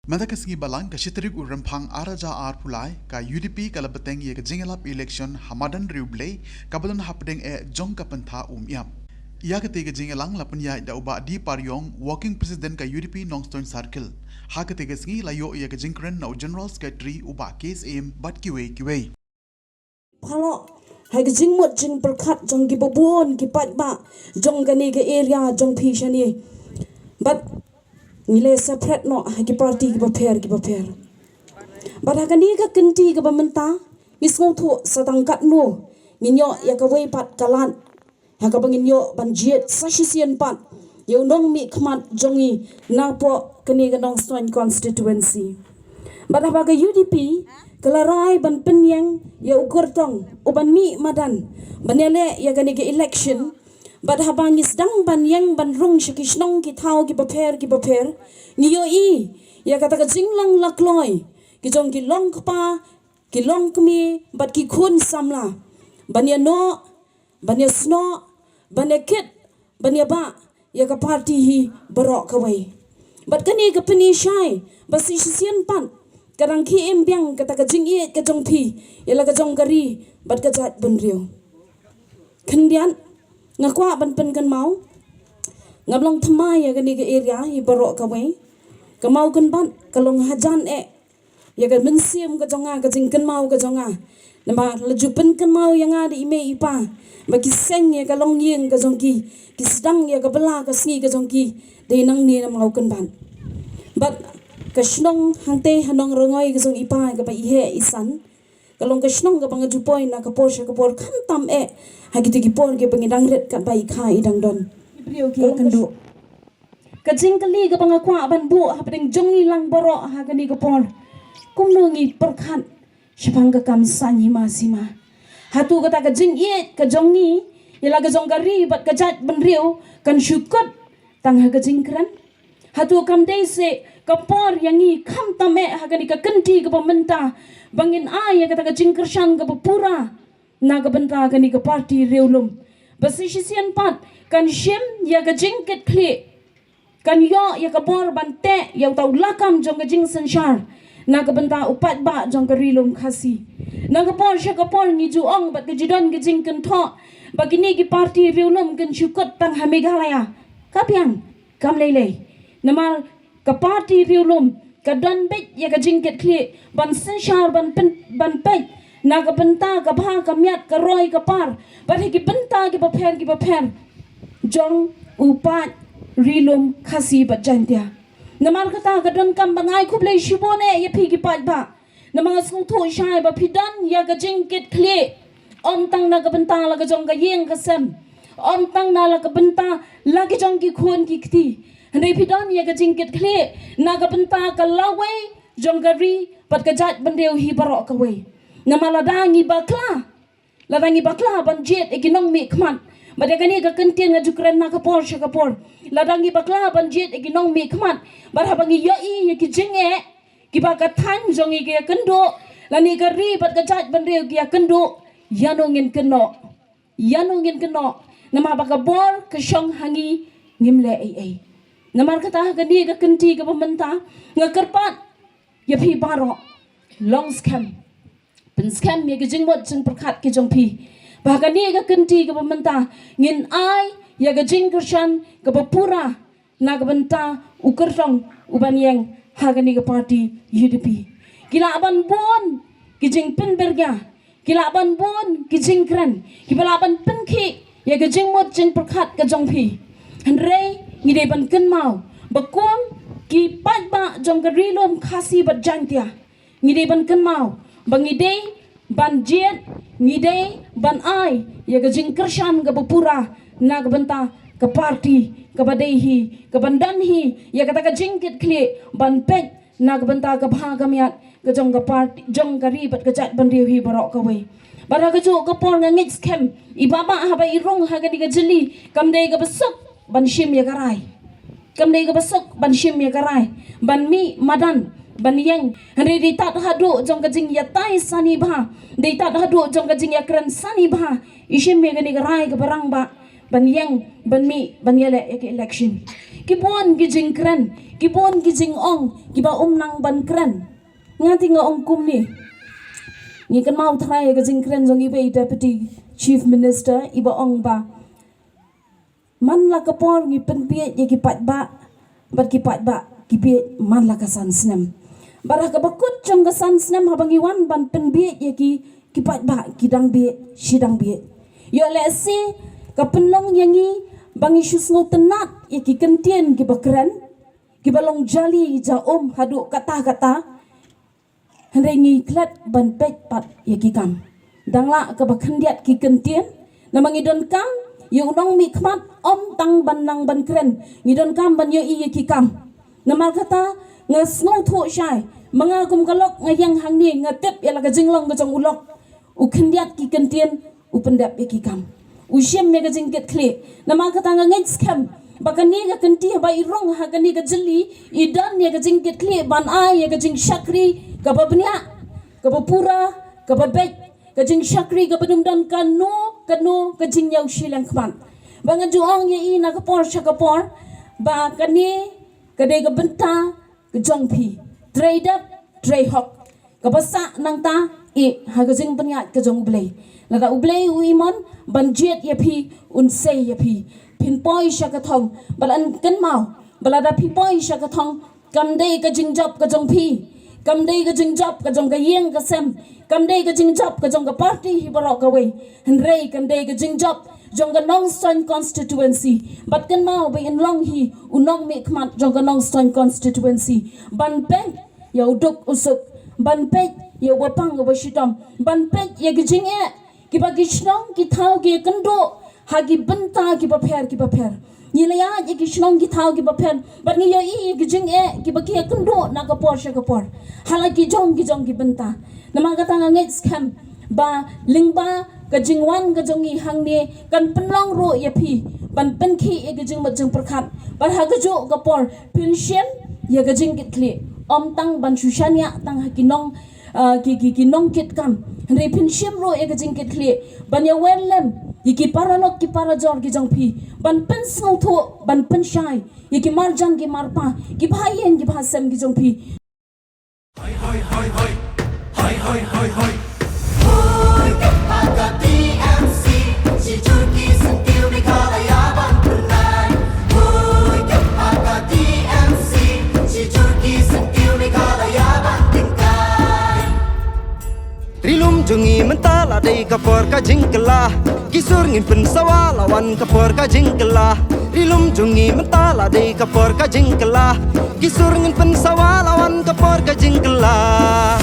Mada kasgi balang ka shitrik urempang araja ar pulai ka UDP kala Bteng ye ka Jingialang election Madan Riewblei kabalan hapdeng jong ka pantha yam. Ia ketiga Jingialang lapan ya da uba di paryong working president ka UDP Nongstoin Circle. Ha ketiga sgi layo ye ka jingkren na general secretary uba case aim bat kiwe. Kalau hai ka jingmot jing perkat jong ki babon ki patba jong gani ka area jong phishani. But nilai separate no hagi party ki baper but hagani ka kenti ka bamenta ngisngau thu satangkat no nginyo ya ka wei pat kalan ha ka banginyo banjiet sasisian pat yo nong mi khmat jongi na po kani ka nong stoin constituency but habaga UDP kalarai ban penyang ya ukur tong uban mi madan banele ya gani ka election but habang isdang banyang banrung shikishnong ki thau ki baper niyo i ya kata ka jinglang lakloi ki jong ki long kpa ki long kmi but ki khun samla banya no banya sno banya kit banya ba ya ka party hi barok kawai but kani ka pani shai basi sisian pan kadang ki embyang kata ka jingi ka jong pi ya la ka jong gari but ka jat bunriu kendian ngakwa ban pen kan mau ngablong thamai ya gani ke area hi barok kawai kamau kan ban kalong hajan ya kan mensiam ka jonga ka jing kan mau ka jonga nama laju pen kan mau yang ada ime ipa bagi seng ya kalong yeng ka jongki ki sedang ya ka bela ka singi ka jongki dei nang ni na mau kan ban bat ka shnong hangte hanong rongoi ka jong ipa ka ba ihe isan kalong ka shnong ka banga jupoy na ka por kan tam hagiti ki por ke pangidang ret ka bai kha idang don brio ki kandu ka jingkali ka banga kwa ban bu hapdeng Jingialang boro ha gani ka por kumnungi perkhat sipang ka kam sanyi masima hatu kata ka jingiet ka jongi ila ka jonggari bat ka jat benriu kan syukut tang ha ka jingkran hatu kam dese ka por yangi kham tame ha gani ka kenti ka pamenta bangin ya kata ka jingkershan ka pura na ka benta ka ni ka party reulum basi sisian pat kan shim ya ka jingket kli kan yo ya ka bor bante ya tau lakam jong ka jing sanshar na ka benta upat ba jong ka rilum khasi na ka por sha ka por ni ju ong bat ka jidon ka jing kan tho bagini ki party reulum kan syukot tang ha Meghalaya kapyang kam lele namal ka party reulum ka don bit ya ka jingket kli ban sanshar ban pet na ka benta ka bha ka miat ka roi ka par bat ki benta ki baper jong upat rilum khasi bat jantia namar kata ka don kam bangai khuble shibone ye phi ki pat ba namang sung thu shai ba phidan ya ka jingket khle om tang na ka benta la ka jong ka yeng ka sem om tang na la ka benta la ki jong ki khon ki kti handai phidan ya ka jingket khle na ka benta ka lawe jong ka ri bat ka jat bandeu hi barok ka we namaladangi bakla ban jet eginong mi khman badagani ka kentien nga jukren na kapor ladangi bakla ban jet eginong mi khman barhabangi yoi ki jinge ki ba ka than jongi ki kendo lani ka ri bat ka jat ban reu ki kendo yanongin keno nama ba ka bor ka shong hangi ngimle ai namar kata ka ni ka kenti ka pamenta nga karpat ya phi baro long scam pen scam ya ke jingmot jing perkhat ke jong pi bahkan ni ka kenti ka pamenta ngin ai ya ka jing kershan ka pura na ka benta ukertong uban yang hagani ka party UDP kila aban bon ki jing pen berga kila aban bon ki jing kran kila aban pen ki ya ka jingmot jing perkhat ka jong pi hanrei ngide ban ken mau bakom ki pat ba jong ka rilom khasi bat jantia ngide ban ken mau bangidei ban jet ngidei ban ai ya ka jingkershan ka pura na ka benta ka party ka badehi ka bandanhi ya kata ka jingkit kli ban pet na ka benta ka bha ka miat ka jong ka party jong ka ribat ka jat ban hi barok ka we bara ka jo ka por nga ngit scam ibaba ha ba irong ha ka ni ka jeli kamdei ka besuk ban shim ya karai kamdei ka besuk ban shim ya karai ban mi madan baniang hari di tat hadu jong ka jing ya tai sani ba di tat hadu jong ka jing ya kran sani ba ishim me gani garai ka barang ba ban yang ban mi ban yele ek election ki bon gi jing kran ki bon gi jing ong ki ba nang ban kran ngati nga ong kum ni ngi kan mau thrai ga jing kran jong i be deputy chief minister iba ong ba man la ka por ngi pen pie ye ki pat ba bat ki pat ba ki pie man la ka san snem bara ka bakut jong ga san snem habangi wan ban pen pie ye ki pat ba ki dang bie sidang bie yo le si ka penlong yangi bangi shusngo tenat ye ki kentien ki bakran ki balong jali ja hadu kata henrengi klat ban pek pat ye ki kam dangla ka bakhandiat ki kentien namangi don kam ye unong mi khmat tang ban nang ban kren ngi don kam ban ye i ki kam namal kata ngasngo tho shai manga kum kalok ngayang hangni ngatep ya laga jinglong ga jong ulok ukhandiat ki kentien upendap ye ki kam usiem me ga jingket kle namal kata ngai skam bakani ga kenti ba irong ha gani ga jili idan ye ga jingket kle ban ai ye ga jing shakri ka babnya ka pura ka babek ka jing shakri ka badum dan kanu ka jing yaw shilang kman banga juong ye ina ka por shakapor ba kani ka de ka benta ka jongpi trade up trade hok ka basa nang ta e ha ka jing panya ka jong blei la da ublei uimon banjet ye phi un se ye phi pin poi shakathong balan kan mau balada phi poi shakathong kam de ka jing job ka jong phi kam day ka jing job ka jong ka yeng ka sem kam day ka jing job ka jong ka party hi barok ka wei henrei kam day ka jing job jong ka nong stone constituency but kan mau be in long hi unong me khmat jong ka nong stone constituency ban pen ya uduk usuk ban pek ya wapang wa shitam ban pek ya ka jing ki ba gishnong ki thau ki kando ha ki benta ki ba pher nilaya ye ki shnong ki thau ki ba pher but ni yo i ki jing ki ba ki kando na ka por sha ka por hala ki jong ki benta nama ka tanga ngai scam ba lingba ka jingwan ka jongi hangni kan penlong ro ye phi ban pen khi ye ki jing ma jing prakhat ban ha ka jo ka por pension ye ka jing kit kle tang ban shushania tang ha ki nong ki nong kit kam re pension ro ye ka jing kit kle ban ya welem ki paralok ki parajor ki jong phi ban pen snow tho ban pen shai ye ki marjan ki marpa ki bhaien ki bhasem ki jong phi hoi aga TMC si Turki sentiu di kalayaban punai hoi aga TMC si Turki sentiu di kalayaban tingkai Rilum jungi mentala dei kapor ka jingkelah kisur ngin pen sawalawan kapor ka jingkelah Rilum jungi mentala dei kapor ka jingkelah kisur ngin pen sawalawan kapor ka jingkelah